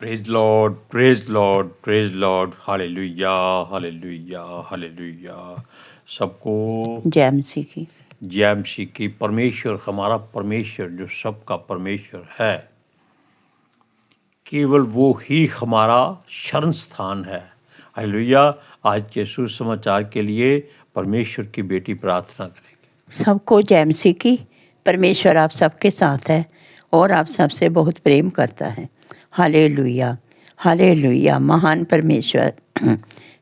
Praise lord, praise Lord, hallelujah, hallelujah, hallelujah. सबको जय मसीह की। जय मसीह की। परमेश्वर, हमारा परमेश्वर जो सबका परमेश्वर है, केवल वो ही हमारा शरण स्थान है। हालेलुया। आज के सुसमाचार के लिए परमेश्वर की बेटी प्रार्थना करेगी। सबको जय मसीह की। परमेश्वर आप सबके साथ है और आप सबसे बहुत प्रेम करता है। Hallelujah, hallelujah. महान परमेश्वर,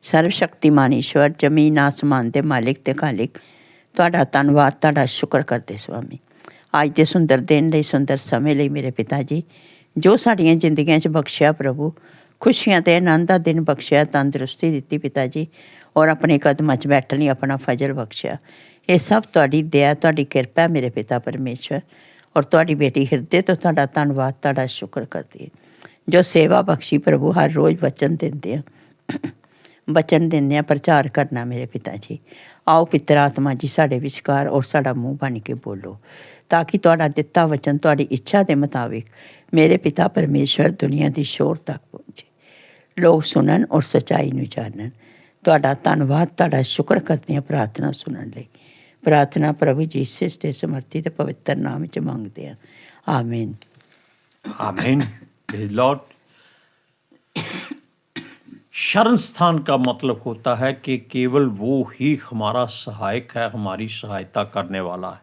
सर्वशक्तिमान ईश्वर, जमीन आसमान दे मालिक ते खालिक, ਤੁਹਾਡਾ ਧੰਨਵਾਦ, ਤੁਹਾਡਾ ਸ਼ੁਕਰ ਕਰਦੇ ਸੁਆਮੀ। ਅੱਜ ਦੇ ਸੁੰਦਰ ਦਿਨ ਲਈ, ਸੁੰਦਰ ਸਮੇਂ ਲਈ ਮੇਰੇ ਪਿਤਾ ਜੀ, ਜੋ ਸਾਡੀਆਂ ਜ਼ਿੰਦਗੀਆਂ 'ਚ ਬਖਸ਼ਿਆ ਪ੍ਰਭੂ, ਖੁਸ਼ੀਆਂ ਤੇ ਆਨੰਦ ਦਾ ਦਿਨ ਬਖਸ਼ਿਆ, ਤੰਦਰੁਸਤੀ ਦਿੱਤੀ ਪਿਤਾ ਜੀ, ਔਰ ਆਪਣੇ ਕਦਮਾਂ 'ਚ ਬੈਠਣ ਲਈ ਆਪਣਾ ਫਜ਼ਲ ਬਖਸ਼ਿਆ। ਇਹ ਸਭ ਤੁਹਾਡੀ ਦਇਆ, ਤੁਹਾਡੀ ਕਿਰਪਾ ਹੈ ਮੇਰੇ ਪਿਤਾ ਪਰਮੇਸ਼ਵਰ। ਔਰ ਤੁਹਾਡੀ ਬੇਟੀ ਹਿਰਦੇ ਤੋਂ ਤੁਹਾਡਾ ਧੰਨਵਾਦ, ਤੁਹਾਡਾ ਸ਼ੁਕਰ ਕਰਦੀ ਹੈ, ਜੋ ਸੇਵਾ ਬਖਸ਼ੀ ਪ੍ਰਭੂ। ਹਰ ਰੋਜ਼ ਵਚਨ ਦਿੰਦੇ ਆ, ਵਚਨ ਦਿੰਦੇ ਆ, ਪ੍ਰਚਾਰ ਕਰਨਾ ਮੇਰੇ ਪਿਤਾ ਜੀ। ਆਓ ਪਿੱਤਰ ਆਤਮਾ ਜੀ ਸਾਡੇ ਵਿਚਕਾਰ, ਔਰ ਸਾਡਾ ਮੂੰਹ ਬਣ ਕੇ ਬੋਲੋ, ਤਾਂ ਕਿ ਤੁਹਾਡਾ ਦਿੱਤਾ ਵਚਨ ਤੁਹਾਡੀ ਇੱਛਾ ਦੇ ਮੁਤਾਬਿਕ ਮੇਰੇ ਪਿਤਾ ਪਰਮੇਸ਼ਵਰ ਦੁਨੀਆ ਦੀ ਸ਼ੋਰ ਤੱਕ ਪਹੁੰਚੇ, ਲੋਕ ਸੁਣਨ ਔਰ ਸੱਚਾਈ ਨੂੰ ਜਾਣਨ। ਤੁਹਾਡਾ ਧੰਨਵਾਦ, ਤੁਹਾਡਾ ਸ਼ੁਕਰ ਕਰਦੇ ਹਾਂ ਪ੍ਰਾਰਥਨਾ ਸੁਣਨ ਲਈ। ਪ੍ਰਾਰਥਨਾ ਪ੍ਰਭੂ ਯੀਸ਼ੂ ਦੇ ਸਮਰਥੀ ਤੇ ਪਵਿੱਤਰ ਨਾਮ 'ਚ ਮੰਗਦੇ ਹਾਂ, आमीन। आमीन। Praise Lord. शरण स्थान का मतलब होता है कि केवल वो ही हमारा सहायक है, हमारी सहायता करने वाला है,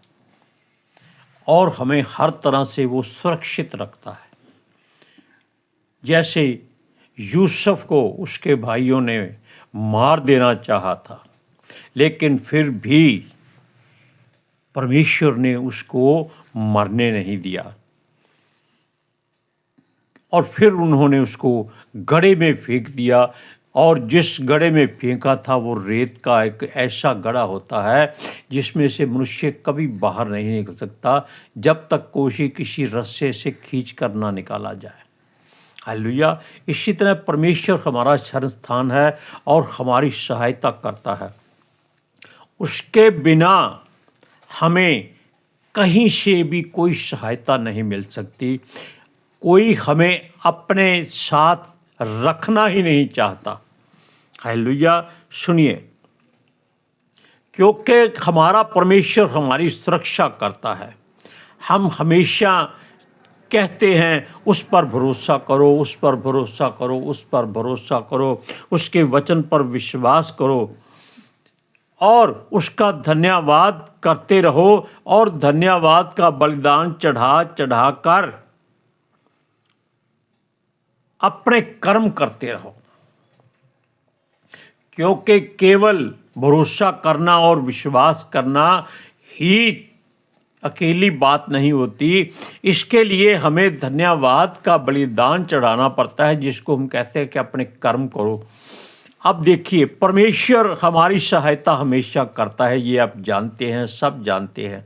और हमें हर तरह से वो सुरक्षित रखता है। जैसे यूसुफ को उसके भाइयों ने मार देना चाहा था, लेकिन फिर भी परमेश्वर ने उसको मरने नहीं दिया, और फिर उन्होंने उसको गड्ढे में फेंक दिया। और जिस गड्ढे में फेंका था वो रेत का एक ऐसा गड्ढा होता है जिसमें से मनुष्य कभी बाहर नहीं निकल सकता जब तक कोई किसी रस्से से खींच कर ना निकाला जाए। हालेलुया। इसी तरह परमेश्वर हमारा शरण स्थान है और हमारी सहायता करता है। उसके बिना हमें कहीं से भी कोई सहायता नहीं मिल सकती। कोई हमें अपने साथ रखना ही नहीं चाहता। हालेलुया। सुनिए, क्योंकि हमारा परमेश्वर हमारी सुरक्षा करता है। हम हमेशा कहते हैं उस पर भरोसा करो, उस पर भरोसा करो, उस पर भरोसा करो, उसके वचन पर विश्वास करो और उसका धन्यवाद करते रहो, और धन्यवाद का बलिदान चढ़ा चढ़ा कर अपने कर्म करते रहो। क्योंकि केवल भरोसा करना और विश्वास करना ही अकेली बात नहीं होती, इसके लिए हमें धन्यवाद का बलिदान चढ़ाना पड़ता है, जिसको हम कहते हैं कि अपने कर्म करो। अब देखिए, परमेश्वर हमारी सहायता हमेशा करता है, ये आप जानते हैं, सब जानते हैं,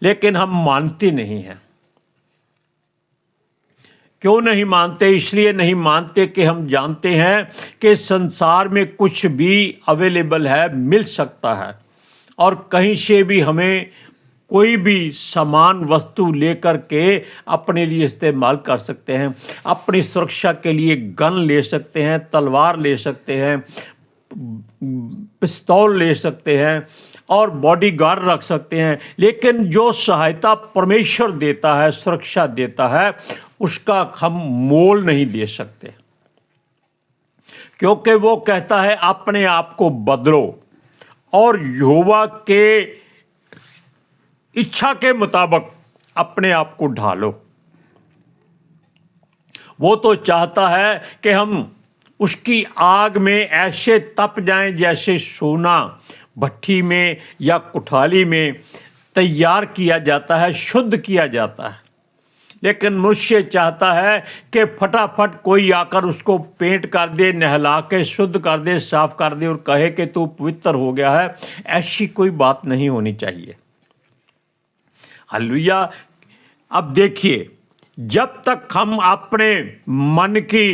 लेकिन हम मानते नहीं हैं। क्यों नहीं मानते? इसलिए नहीं मानते कि हम जानते हैं कि संसार में कुछ भी अवेलेबल है, मिल सकता है, और कहीं से भी हमें कोई भी सामान वस्तु लेकर के अपने लिए इस्तेमाल कर सकते हैं। अपनी सुरक्षा के लिए गन ले सकते हैं, तलवार ले सकते हैं, पिस्तौल ले सकते हैं और बॉडीगार्ड रख सकते हैं, लेकिन जो सहायता परमेश्वर देता है, सुरक्षा देता है, उसका हम मोल नहीं दे सकते। क्योंकि वो कहता है अपने आप को बदलो और यहोवा के इच्छा के मुताबिक अपने आप को ढालो। वो तो चाहता है कि हम उसकी आग में ऐसे तप जाएं जैसे सोना भट्ठी में या कुठाली में तैयार किया जाता है, शुद्ध किया जाता है। लेकिन मनुष्य चाहता है कि फटाफट कोई आकर उसको पेंट कर दे, नहला के शुद्ध कर दे, साफ कर दे और कहे कि तू पवित्र हो गया है। ऐसी कोई बात नहीं होनी चाहिए। हालेलुया। अब देखिए, जब तक हम अपने मन की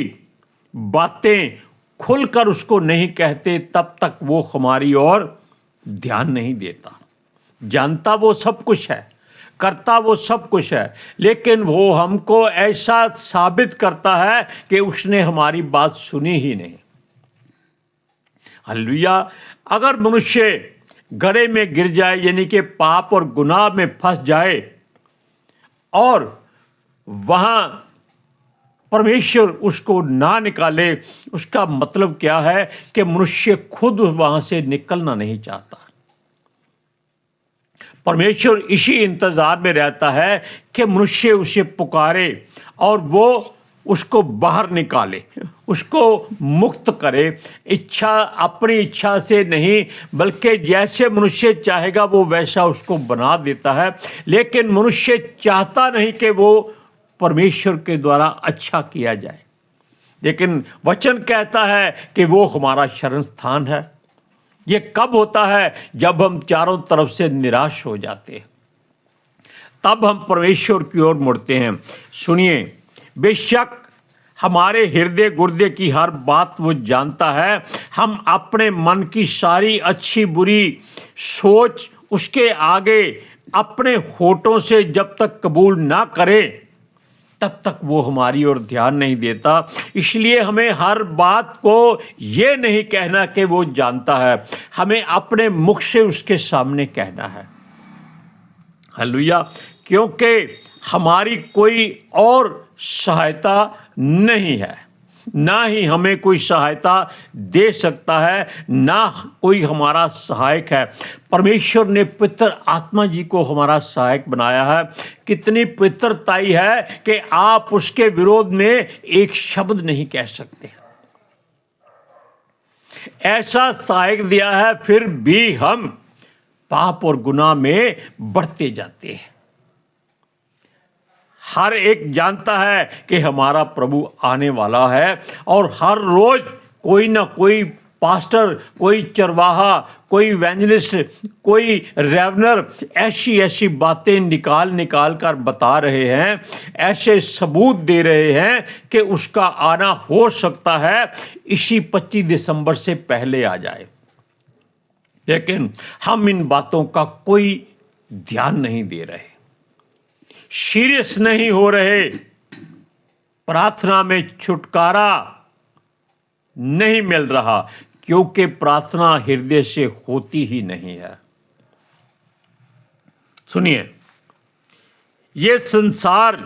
बातें खुलकर उसको नहीं कहते, तब तक वो हमारी ओर ध्यान नहीं देता। जानता वो सब कुछ है, करता वो सब कुछ है, लेकिन वो हमको ऐसा साबित करता है कि उसने हमारी बात सुनी ही नहीं। हालेलुया। अगर मनुष्य गड्ढे में गिर जाए, यानी कि पाप और गुनाह में फंस जाए, और वहां परमेश्वर उसको ना निकाले, उसका मतलब क्या है कि मनुष्य खुद वहां से निकलना नहीं चाहता। परमेश्वर इसी इंतजार में रहता है कि मनुष्य उसे पुकारे और वो उसको बाहर निकाले, उसको मुक्त करे। अपनी इच्छा से नहीं, बल्कि जैसे मनुष्य चाहेगा वो वैसा उसको बना देता है। लेकिन मनुष्य चाहता नहीं कि वो परमेश्वर के द्वारा अच्छा किया जाए, लेकिन वचन कहता है कि वो हमारा शरण स्थान है। ये कब होता है? जब हम चारों तरफ से निराश हो जाते हैं, तब हम परमेश्वर की ओर मुड़ते हैं। सुनिए, बेशक हमारे हृदय गुर्दे की हर बात वो जानता है। हम अपने मन की सारी अच्छी बुरी सोच उसके आगे अपने होठों से जब तक कबूल ना करें, तब तक वो हमारी ओर ध्यान नहीं देता। इसलिए हमें हर बात को ये नहीं कहना कि वो जानता है, हमें अपने मुख से उसके सामने कहना है। हालेलुया। क्योंकि हमारी कोई और सहायता नहीं है, ना ही हमें कोई सहायता दे सकता है, ना कोई हमारा सहायक है। परमेश्वर ने पवित्र आत्मा जी को हमारा सहायक बनाया है। कितनी पवित्रताई है कि आप उसके विरोध में एक शब्द नहीं कह सकते। ऐसा सहायक दिया है, फिर भी हम पाप और गुनाह में बढ़ते जाते हैं। हर एक जानता है कि हमारा प्रभु आने वाला है, और हर रोज कोई ना कोई पास्टर, कोई चरवाहा, कोई इवेंजलिस्ट, कोई रेवनर ऐसी ऐसी बातें निकाल कर बता रहे हैं, ऐसे सबूत दे रहे हैं कि उसका आना हो सकता है इसी 25 दिसंबर से पहले आ जाए। लेकिन हम इन बातों का कोई ध्यान नहीं दे रहे, सीरियस नहीं हो रहे, प्रार्थना में छुटकारा नहीं मिल रहा, क्योंकि प्रार्थना हृदय से होती ही नहीं है। सुनिए, ये संसार,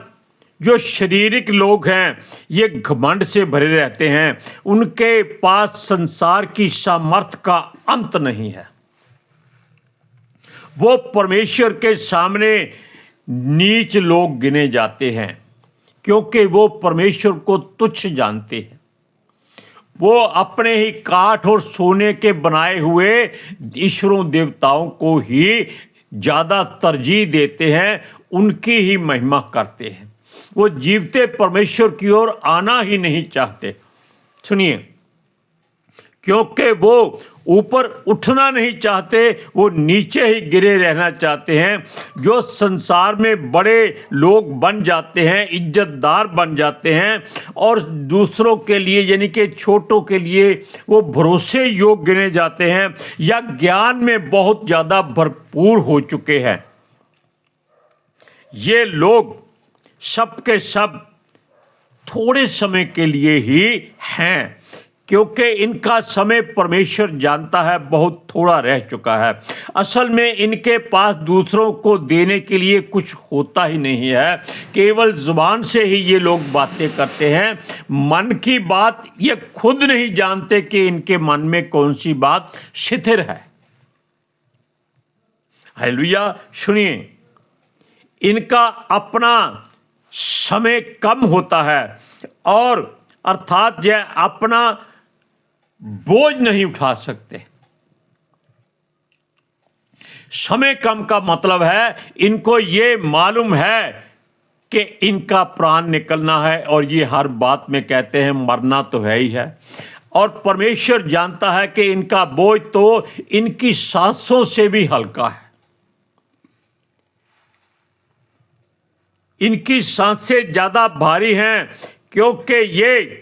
जो शारीरिक लोग हैं, ये घमंड से भरे रहते हैं। उनके पास संसार की सामर्थ का अंत नहीं है। वो परमेश्वर के सामने नीच लोग गिने जाते हैं, क्योंकि वो परमेश्वर को तुच्छ जानते हैं। वो अपने ही काठ और सोने के बनाए हुए ईश्वरों देवताओं को ही ज़्यादा तरजीह देते हैं, उनकी ही महिमा करते हैं। वो जीवते परमेश्वर की ओर आना ही नहीं चाहते। सुनिए, क्योंकि वो ऊपर उठना नहीं चाहते, वो नीचे ही गिरे रहना चाहते हैं। जो संसार में बड़े लोग बन जाते हैं, इज्जतदार बन जाते हैं, और दूसरों के लिए यानी कि छोटों के लिए वो भरोसे योग्य गिने जाते हैं, या ज्ञान में बहुत ज़्यादा भरपूर हो चुके हैं, ये लोग सब के सब थोड़े समय के लिए ही हैं, क्योंकि इनका समय परमेश्वर जानता है बहुत थोड़ा रह चुका है। असल में इनके पास दूसरों को देने के लिए कुछ होता ही नहीं है, केवल जुबान से ही ये लोग बातें करते हैं। मन की बात ये खुद नहीं जानते कि इनके मन में कौन सी बात शिथिर है। हालेलुया। सुनिए, इनका अपना समय कम होता है, और अर्थात यह अपना बोझ नहीं उठा सकते। समय कम का मतलब है इनको ये मालूम है कि इनका प्राण निकलना है, और ये हर बात में कहते हैं मरना तो है ही है। और परमेश्वर जानता है कि इनका बोझ तो इनकी सांसों से भी हल्का है। इनकी सांसें ज़्यादा भारी हैं, क्योंकि ये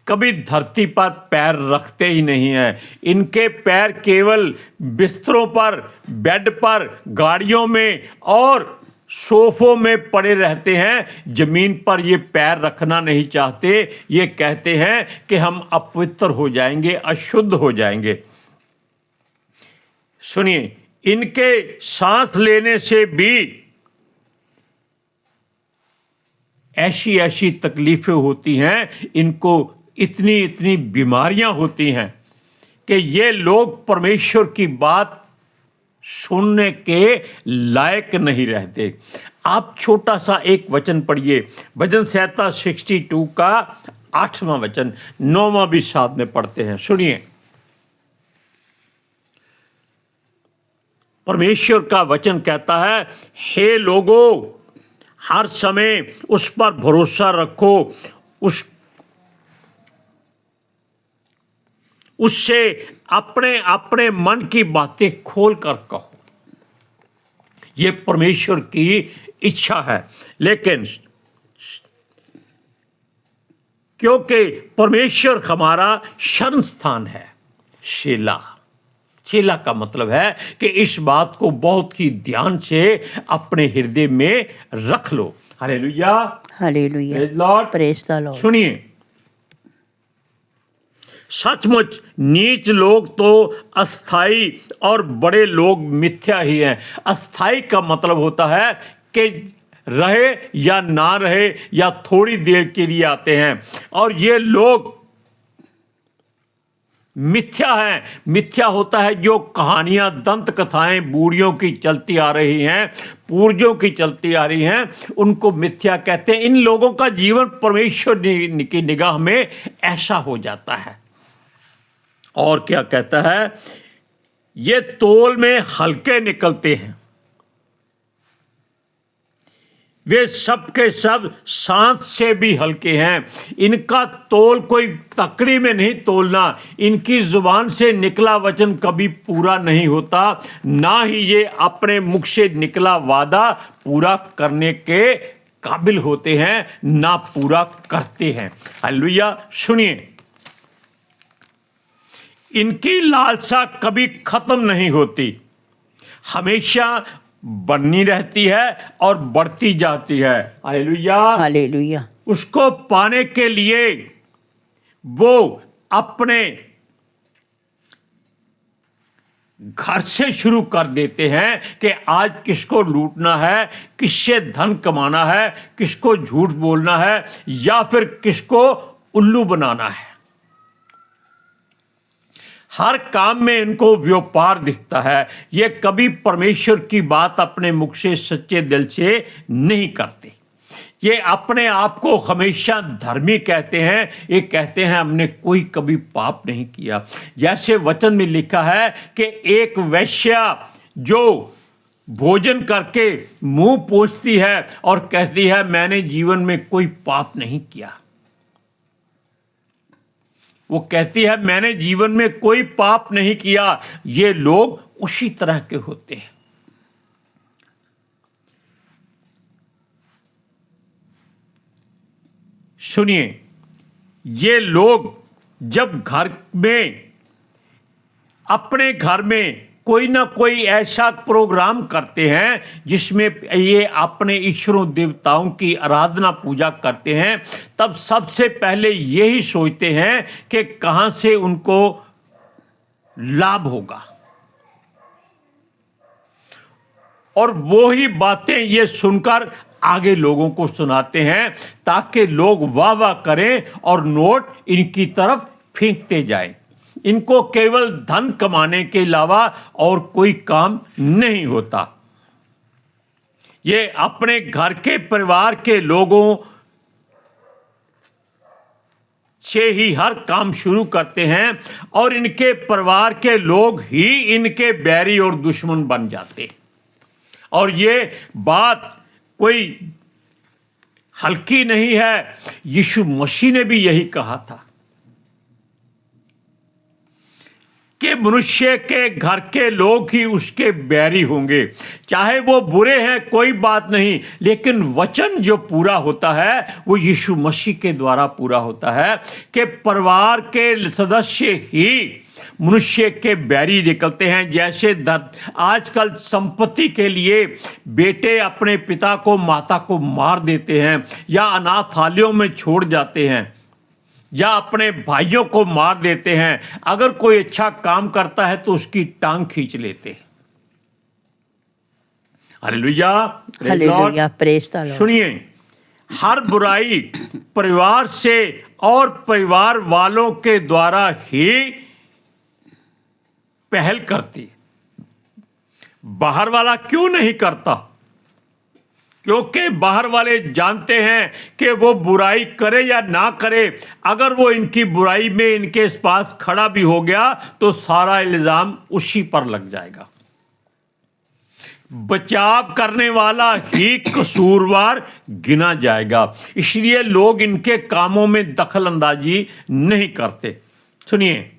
कभी धरती पर पैर रखते ही नहीं हैं। इनके पैर केवल बिस्तरों पर, बेड पर, गाड़ियों में और सोफों में पड़े रहते हैं। जमीन पर ये पैर रखना नहीं चाहते। ये कहते हैं कि हम अपवित्र हो जाएंगे, अशुद्ध हो जाएंगे। सुनिए, इनके सांस लेने से भी ऐसी ऐसी तकलीफें होती हैं, इनको इतनी इतनी बीमारियां होती हैं कि ये लोग परमेश्वर की बात सुनने के लायक नहीं रहते। आप छोटा सा एक वचन पढ़िए, भजन संहिता 62 का 8वां वचन, 9वां भी साथ में पढ़ते हैं। सुनिए, परमेश्वर का वचन कहता है, हे लोगों, हर समय उस पर भरोसा रखो, उससे अपने अपने मन की बातें खोल कर कहो। ये परमेश्वर की इच्छा है। लेकिन क्योंकि परमेश्वर हमारा शरण स्थान है, शीला का मतलब है कि इस बात को बहुत ही ध्यान से अपने हृदय में रख लो। Hallelujah, hallelujah, praise lord, praise the lord. सुनिए, सचमुच नीच लोग तो अस्थाई और बड़े लोग मिथ्या ही हैं। अस्थाई का मतलब होता है कि रहे या ना रहे या थोड़ी देर के लिए आते हैं, और ये लोग मिथ्या है। मिथ्या होता है जो कहानियां, दंत कथाएं बूढ़ियों की चलती आ रही हैं, पूर्वजों की चलती आ रही हैं, उनको मिथ्या कहते हैं। इन लोगों का जीवन परमेश्वर की निगाह में ऐसा हो जाता है। और क्या कहता है, ये तोल में हल्के निकलते हैं, वे सब के सब सांस से भी हल्के हैं। इनका तोल कोई तकड़ी में नहीं तोलना। इनकी जुबान से निकला वचन कभी पूरा नहीं होता, ना ही ये अपने मुख से निकला वादा पूरा करने के काबिल होते हैं, ना पूरा करते हैं। हालेलुया। सुनिए, इनकी लालसा कभी खत्म नहीं होती, हमेशा बढ़नी रहती है और बढ़ती जाती है। Hallelujah, hallelujah. उसको पाने के लिए वो अपने घर से शुरू कर देते हैं कि आज किसको लूटना है, किससे धन कमाना है, किसको झूठ बोलना है, या फिर किसको उल्लू बनाना है। हर काम में इनको व्यापार दिखता है। ये कभी परमेश्वर की बात अपने मुख से सच्चे दिल से नहीं करते। ये अपने आप को हमेशा धर्मी कहते हैं। ये कहते हैं हमने कोई कभी पाप नहीं किया। जैसे वचन में लिखा है कि एक वेश्या जो भोजन करके मुंह पोंछती है और कहती है मैंने जीवन में कोई पाप नहीं किया, वो कहती है मैंने जीवन में कोई पाप नहीं किया। ये लोग उसी तरह के होते हैं। सुनिए, ये लोग जब घर में, अपने घर में कोई ना कोई ऐसा प्रोग्राम करते हैं जिसमें ये अपने ईश्वरों देवताओं की आराधना पूजा करते हैं, तब सबसे पहले यही सोचते हैं कि कहां से उनको लाभ होगा, और वो ही बातें ये सुनकर आगे लोगों को सुनाते हैं ताकि लोग वाह वाह करें और नोट इनकी तरफ फेंकते जाएं। इनको केवल धन कमाने के अलावा और कोई काम नहीं होता। ये अपने घर के परिवार के लोगों से ही हर काम शुरू करते हैं, और इनके परिवार के लोग ही इनके बैरी और दुश्मन बन जाते हैं। और ये बात कोई हल्की नहीं है। यीशु मसीह ने भी यही कहा था। कि मनुष्य के घर के लोग ही उसके बैरी होंगे। चाहे वो बुरे हैं कोई बात नहीं, लेकिन वचन जो पूरा होता है वो यीशु मसीह के द्वारा पूरा होता है कि परिवार के सदस्य ही मनुष्य के बैरी निकलते हैं। जैसे आजकल संपत्ति के लिए बेटे अपने पिता को माता को मार देते हैं, या अनाथालयों में छोड़ जाते हैं, या अपने भाइयों को मार देते हैं। अगर कोई अच्छा काम करता है तो उसकी टांग खींच लेते हैं। Hallelujah, hallelujah, praise the lord. सुनिए, हर बुराई परिवार से और परिवार वालों के द्वारा ही पहल करती है। बाहर वाला क्यों नहीं करता? क्योंकि बाहर वाले जानते हैं कि वो बुराई करे या ना करे, अगर वो इनकी बुराई में इनके पास खड़ा भी हो गया तो सारा इल्जाम उसी पर लग जाएगा। बचाव करने वाला ही कसूरवार गिना जाएगा। इसलिए लोग इनके कामों में दखल अंदाजी नहीं करते। सुनिए,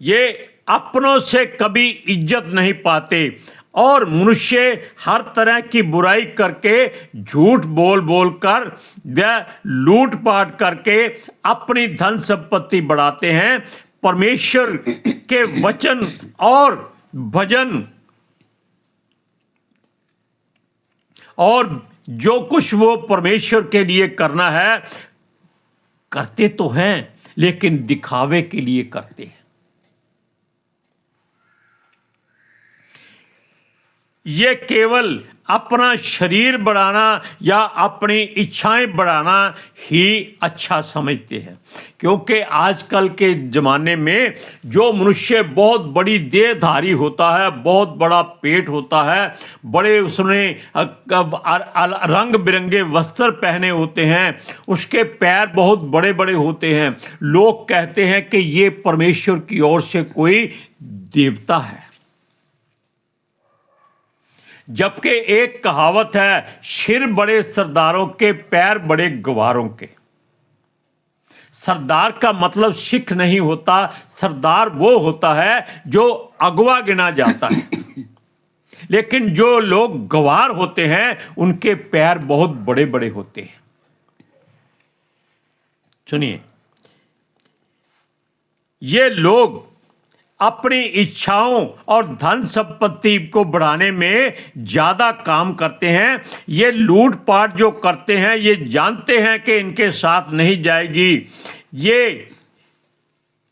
ये अपनों से कभी इज्जत नहीं पाते और मनुष्य हर तरह की बुराई करके, झूठ बोल बोल कर व लूटपाट करके अपनी धन संपत्ति बढ़ाते हैं। परमेश्वर के वचन और भजन और जो कुछ वो परमेश्वर के लिए करना है करते तो हैं, लेकिन दिखावे के लिए करते हैं। ये केवल अपना शरीर बढ़ाना या अपनी इच्छाएं बढ़ाना ही अच्छा समझते हैं। क्योंकि आजकल के ज़माने में जो मनुष्य बहुत बड़ी देहधारी होता है, बहुत बड़ा पेट होता है, बड़े उसने रंग बिरंगे वस्त्र पहने होते हैं, उसके पैर बहुत बड़े बड़े होते हैं, लोग कहते हैं कि ये परमेश्वर की ओर से कोई देवता है। जबकि एक कहावत है, सिर बड़े सरदारों के पैर बड़े गवारों के। सरदार का मतलब सिख नहीं होता, सरदार वो होता है जो अगवा गिना जाता है। लेकिन जो लोग गवार होते हैं उनके पैर बहुत बड़े बड़े होते हैं। सुनिए, ये लोग अपनी इच्छाओं और धन संपत्ति को बढ़ाने में ज्यादा काम करते हैं। ये लूटपाट जो करते हैं, ये जानते हैं कि इनके साथ नहीं जाएगी। ये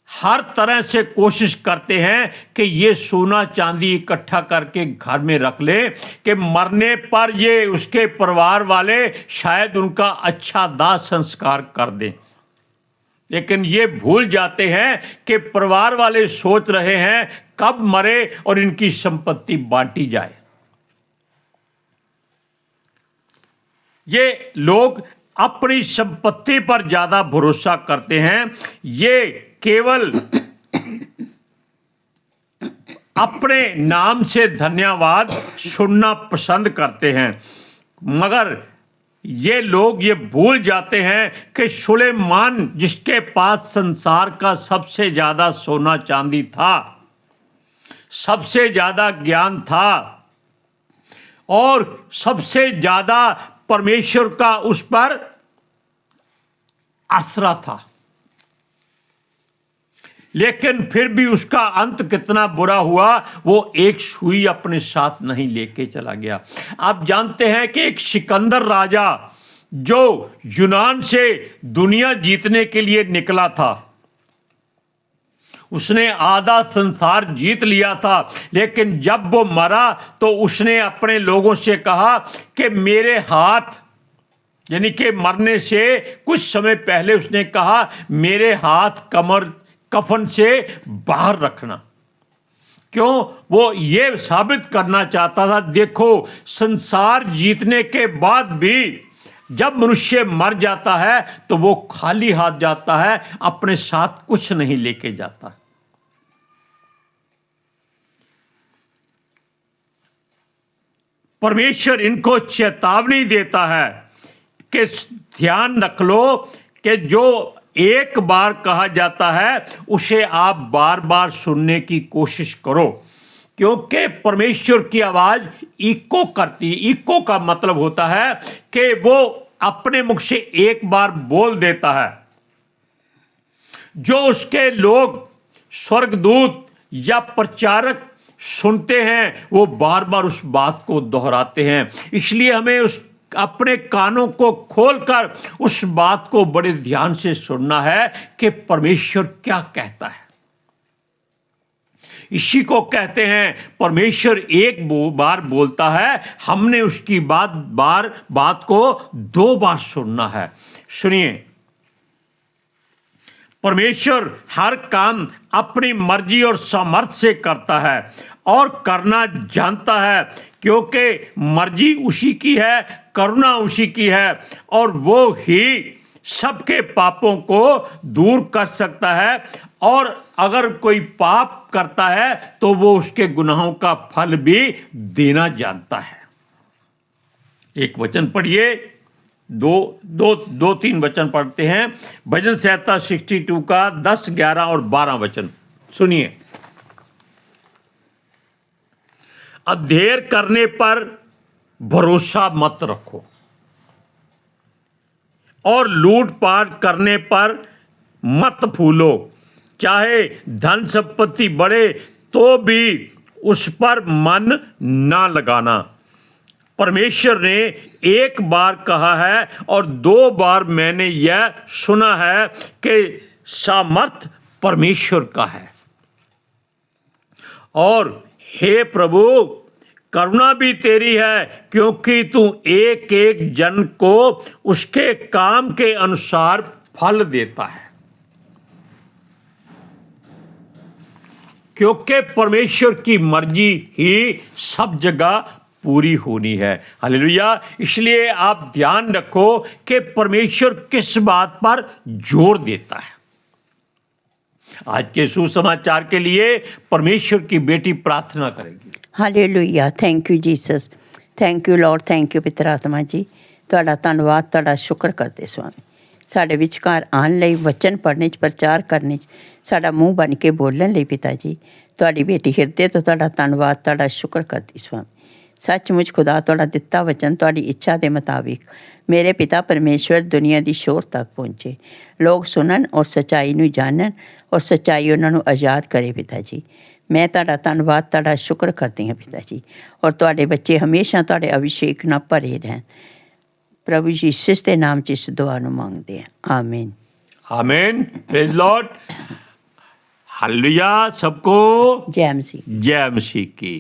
हर तरह से कोशिश करते हैं कि ये सोना चांदी इकट्ठा करके घर में रख ले कि मरने पर ये उसके परिवार वाले शायद उनका अच्छा दाह संस्कार कर दें। लेकिन ये भूल जाते हैं कि परिवार वाले सोच रहे हैं कब मरे और इनकी संपत्ति बांटी जाए। ये लोग अपनी संपत्ति पर ज्यादा भरोसा करते हैं। ये केवल अपने नाम से धन्यवाद सुनना पसंद करते हैं, मगर ये लोग ये भूल जाते हैं कि सुलेमान, जिसके पास संसार का सबसे ज्यादा सोना चांदी था, सबसे ज्यादा ज्ञान था और सबसे ज्यादा परमेश्वर का उस पर आसरा था, लेकिन फिर भी उसका अंत कितना बुरा हुआ, वो एक सुई अपने साथ नहीं लेके चला गया। आप जानते हैं कि एक सिकंदर राजा जो यूनान से दुनिया जीतने के लिए निकला था, उसने आधा संसार जीत लिया था, लेकिन जब वो मरा तो उसने अपने लोगों से कहा कि मेरे हाथ, यानी कि मरने से कुछ समय पहले उसने कहा मेरे हाथ कमर कफन से बाहर रखना। क्यों? वो ये साबित करना चाहता था, देखो संसार जीतने के बाद भी जब मनुष्य मर जाता है तो वो खाली हाथ जाता है, अपने साथ कुछ नहीं लेके जाता। परमेश्वर इनको चेतावनी देता है कि ध्यान रख लो कि जो एक बार कहा जाता है उसे आप बार बार सुनने की कोशिश करो, क्योंकि परमेश्वर की आवाज इको करती। इको का मतलब होता है कि वो अपने मुख से एक बार बोल देता है, जो उसके लोग स्वर्गदूत या प्रचारक सुनते हैं वो बार बार उस बात को दोहराते हैं। इसलिए हमें उस अपने कानों को खोलकर उस बात को बड़े ध्यान से सुनना है कि परमेश्वर क्या कहता है। इसी को कहते हैं परमेश्वर एक बार बोलता है, हमने उसकी बात को 2 बार सुनना है। सुनिए, परमेश्वर हर काम अपनी मर्जी और सामर्थ्य से करता है और करना जानता है, क्योंकि मर्जी उसी की है, करुणा उसी की है, और वो ही सबके पापों को दूर कर सकता है। और अगर कोई पाप करता है तो वो उसके गुनाहों का फल भी देना जानता है। एक वचन पढ़िए, 3 वचन पढ़ते हैं। भजन संहिता 62 का 10, 11 और 12 वचन सुनिए। अधेर करने पर भरोसा मत रखो और लूटपाट करने पर मत फूलो। चाहे धन संपत्ति बढ़े तो भी उस पर मन ना लगाना। परमेश्वर ने एक बार कहा है और 2 बार मैंने यह सुना है कि सामर्थ परमेश्वर का है। और हे प्रभु, करुणा भी तेरी है, क्योंकि तू एक एक जन को उसके काम के अनुसार फल देता है। क्योंकि परमेश्वर की मर्जी ही सब जगह पूरी होनी है। हालेलुया। इसलिए आप ध्यान रखो कि परमेश्वर किस बात पर जोर देता है। आज के सुसमाचार के लिए परमेश्वर की बेटी प्रार्थना करेगी। Hallelujah. Thank you Jesus, thank you Lord, thank you पितर आत्मा जी। ਤੁਹਾਡਾ ਧੰਨਵਾਦ, ਤੁਹਾਡਾ ਸ਼ੁਕਰ ਕਰਦੇ ਸੁਆਮੀ। ਸਾਡੇ ਵਿਚਕਾਰ ਆਉਣ ਲਈ, ਵਚਨ ਪੜ੍ਹਨੇ 'ਚ, ਪ੍ਰਚਾਰ ਕਰਨੇ 'ਚ, ਸਾਡਾ ਮੂੰਹ ਬਣ ਕੇ ਬੋਲਣ ਲਈ ਪਿਤਾ ਜੀ, ਤੁਹਾਡੀ ਬੇਟੀ ਹਿਰਦੇ ਤੋਂ ਤੁਹਾਡਾ ਧੰਨਵਾਦ, ਤੁਹਾਡਾ ਸ਼ੁਕਰ ਕਰਦੀ ਸੁਆਮੀ। ਸੱਚਮੁੱਚ ਖੁਦਾ, ਤੁਹਾਡਾ ਦਿੱਤਾ ਵਚਨ ਤੁਹਾਡੀ ਇੱਛਾ ਦੇ ਮੁਤਾਬਿਕ ਮੇਰੇ ਪਿਤਾ ਪਰਮੇਸ਼ਵਰ ਦੁਨੀਆ ਦੀ ਸ਼ੋਰ ਤੱਕ ਪਹੁੰਚੇ, ਲੋਕ ਸੁਣਨ ਔਰ ਸੱਚਾਈ ਨੂੰ ਜਾਣਨ ਔਰ ਸੱਚਾਈ ਉਹਨਾਂ ਨੂੰ ਆਜ਼ਾਦ ਕਰੇ ਪਿਤਾ ਜੀ। ਮੈਂ ਤੁਹਾਡਾ ਧੰਨਵਾਦ, ਤੁਹਾਡਾ ਸ਼ੁਕਰ ਕਰਦੀ ਹਾਂ ਪਿਤਾ ਜੀ। ਔਰ ਤੁਹਾਡੇ ਬੱਚੇ ਹਮੇਸ਼ਾ ਤੁਹਾਡੇ ਅਭਿਸ਼ੇਕ ਨਾਲ ਭਰੇ ਰਹਿਣ। प्रभु यीशु के नाम च इस दुआ ਨੂੰ ਮੰਗਦੇ ਹਾਂ, आमीन आमीन। Praise Lord. हालेलुया। सबको जय मसीह। जय मसीह की।